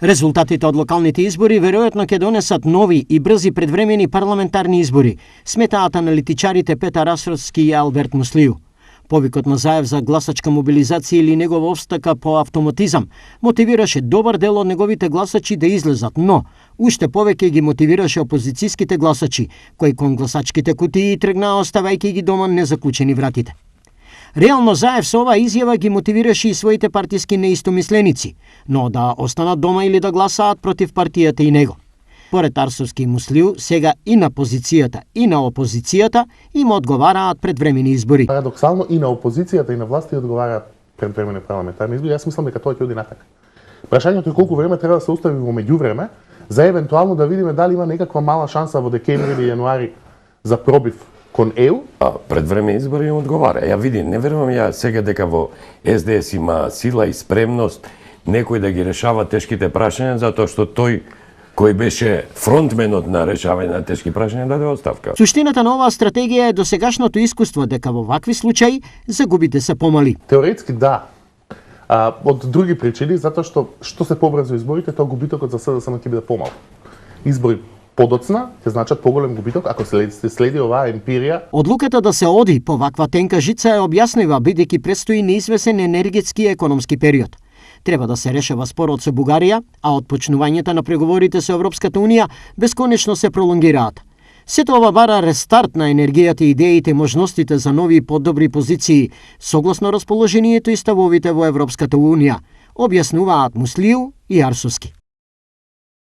Резултатите од локалните избори веројатно ќе донесат нови и брзи предвремени парламентарни избори, сметаат аналитичарите Петар Асровски и Алберт Муслију. Повикот на Заев за гласачка мобилизација или негова обстака по автоматизам мотивираше добар дел од неговите гласачи да излезат, но уште повеќе ги мотивираше опозицијските гласачи, кои кон гласачките кутии тргнаа оставајќи ги дома незаклучени вратите. Реално Заев со оваа изјава ги мотивираше и своите партиски неистомисленици, но да останат дома или да гласаат против партијата и него. Поред Арсовски и Муслију, сега и на позицијата и на опозицијата им одговараат предвремени избори. Парадоксално и на опозицијата и на власти одговараат предвремени парламентарни избори. Јас мислам дека тоа ќе оди натака. Прашањето е колку време треба да се остави во меѓувреме за евентуално да видиме дали има некаква мала шанса во декември или јануари за пробив кон ЕУ. Предвремени избори им одговара. Ја видим, не верувам ја сега дека во СДС има сила и спремност некој да ги решава тешките прашања, затоа што тој кој беше фронтменот на решавање на тешки прашања даде оставка. Суштината на оваа стратегија е досегашното искуство дека во вакви случаи загубите се помали. Теоретски да. Од други причини, затоа што се побрзо изборите, тоа губитокот за СДСМ ќе биде помал. Избори подоцна ќе значат поголем губиток ако се следи оваа емпирија. Одлуката да се оди по ваква тенка жица е објаснива бидејќи предстои неизвесен енергетски и економски период. Треба да се решава спорот со Бугарија, а отпочнувањето на преговорите со Европската Унија бесконечно се пролонгираат. Сето ова бара рестарт на енергијата, идеите и можностите за нови и подобри позиции, согласно расположението и ставовите во Европската Унија, објаснуваат Муслију и Арсовски.